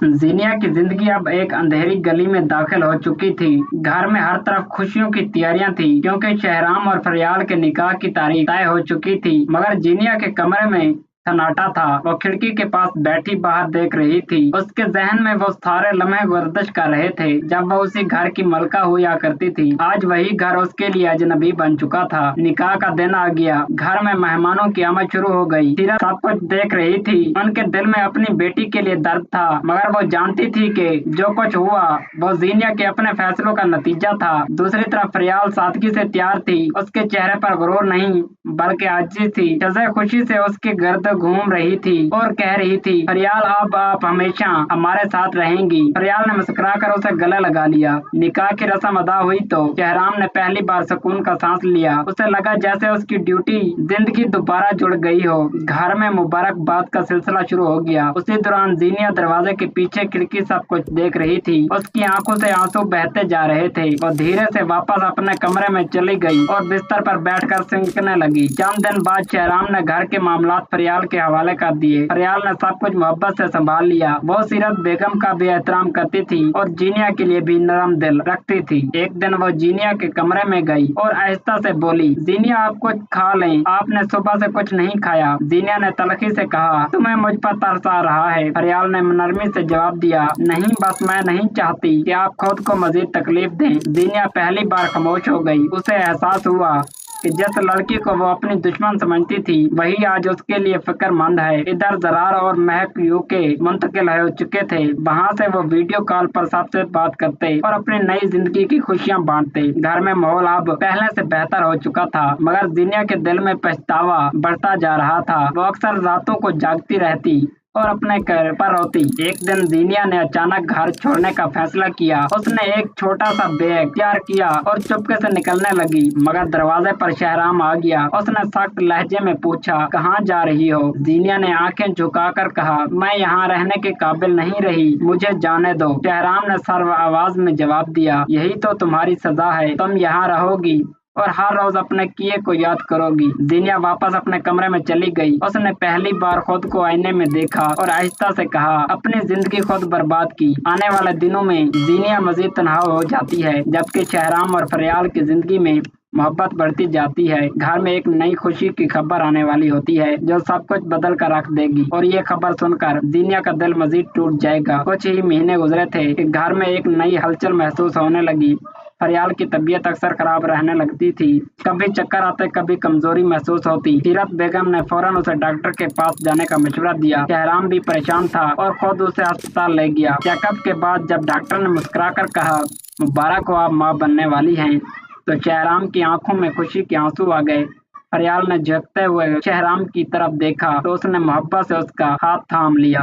जीनिया की जिंदगी अब एक अंधेरी गली में दाखिल हो चुकी थी। घर में हर तरफ खुशियों की तैयारियां थी क्योंकि शहराम और फरियाल के निकाह की तारीख तय हो चुकी थी। मगर जीनिया के कमरे में सन्नाटा था। वो खिड़की के पास बैठी बाहर देख रही थी। उसके जहन में वो सारे लम्हे गर्दिश कर रहे थे जब वो उसी घर की मलका हुआ करती थी। आज वही घर उसके लिए अजनबी बन चुका था। निकाह का दिन आ गया। घर में मेहमानों की आमद शुरू हो गई। सीरत सब कुछ देख रही थी। उनके दिल में अपनी बेटी के लिए दर्द था, मगर वो जानती थी कि जो कुछ हुआ वो जीनिया के अपने फैसलों का नतीजा था। दूसरी तरफ फरियाल सादगी से तैयार थी। उसके चेहरे पर गुरूर नहीं बल्कि आजिज़ी थी। सज़े खुशी से उसके गर्द घूम रही थी और कह रही थी, फरियाल अब आप हमेशा हमारे साथ रहेंगी। फरियाल ने मुस्कुराकर उसे गले लगा लिया। निकाह की रस्म अदा हुई तो शहराम ने पहली बार सुकून का सांस लिया। उसे लगा जैसे उसकी ड्यूटी जिंदगी दोबारा जुड़ गई हो। घर में मुबारकबाद का सिलसिला शुरू हो गया। उसी दौरान जीनिया दरवाजे के पीछे खिड़की सब कुछ देख रही थी। उसकी आंखों से आंसू बहते जा रहे थे। वो धीरे से वापस अपने कमरे में चली गई और बिस्तर पर बैठकर सिंकने लगी। चंद दिन बाद शहराम ने घर के मामलात फरियाल के हवाले कर दिए। फरियाल ने सब कुछ मोहब्बत से संभाल लिया। वो सीरत बेगम का भी एहतराम करती थी और जीनिया के लिए भी नरम दिल रखती थी। एक दिन वो जीनिया के कमरे में गई और आहिस्ता से बोली, जीनिया आप कुछ खा लें, आपने सुबह से कुछ नहीं खाया। जीनिया ने तलखी से कहा, तुम्हें मुझ पर तरस आ रहा है। फरियाल ने नरमी से जवाब दिया, नहीं, बस मैं नहीं चाहती कि आप खुद को मजीद तकलीफ दें। जीनिया पहली बार खामोश हो गई। उसे एहसास हुआ कि जिस लड़की को वो अपनी दुश्मन समझती थी वही आज उसके लिए फिक्रमंद है। इधर जरार और महक यूके मुंतकिल हो चुके थे। वहाँ से वो वीडियो कॉल पर सबसे बात करते और अपनी नई जिंदगी की खुशियाँ बांटते। घर में माहौल अब पहले से बेहतर हो चुका था, मगर जीनिया के दिल में पछतावा बढ़ता जा रहा था। वो अक्सर रातों को जागती रहती और अपने घर पर होती। एक दिन जीनिया ने अचानक घर छोड़ने का फैसला किया। उसने एक छोटा सा बैग तैयार किया और चुपके से निकलने लगी, मगर दरवाजे पर शहराम आ गया। उसने सख्त लहजे में पूछा, कहाँ जा रही हो? जीनिया ने आंखें झुकाकर कहा, मैं यहाँ रहने के काबिल नहीं रही, मुझे जाने दो। शहराम ने सर्व आवाज में जवाब दिया, यही तो तुम्हारी सजा है, तुम यहाँ रहोगी और हर रोज अपने किए को याद करोगी। जीनिया वापस अपने कमरे में चली गई। उसने पहली बार खुद को आईने में देखा और आहिस्ता से कहा, अपनी जिंदगी खुद बर्बाद की। आने वाले दिनों में जीनिया मजीद तन्हा हो जाती है, जबकि शहराम और फरियाल की जिंदगी में मोहब्बत बढ़ती जाती है। घर में एक नई खुशी की खबर आने वाली होती है जो सब कुछ बदल कर रख देगी, और ये खबर सुनकर जीनिया का दिल मजीद टूट जाएगा। कुछ ही महीने गुजरे थे कि घर में एक नई हलचल महसूस होने लगी। फरियाल की तबीयत अक्सर खराब रहने लगती थी। कभी चक्कर आते, कभी कमजोरी महसूस होती। सीरत बेगम ने फौरन उसे डॉक्टर के पास जाने का मशवरा दिया। शहराम भी परेशान था और खुद उसे अस्पताल ले गया। चेकअप के बाद जब डॉक्टर ने मुस्कुराकर कहा, मुबारक हो, आप माँ बनने वाली हैं, तो शहराम की आंखों में खुशी के आंसू आ गए। फरियाल ने झुकते हुए शहराम की तरफ देखा तो उसने मोहब्बत से उसका हाथ थाम लिया।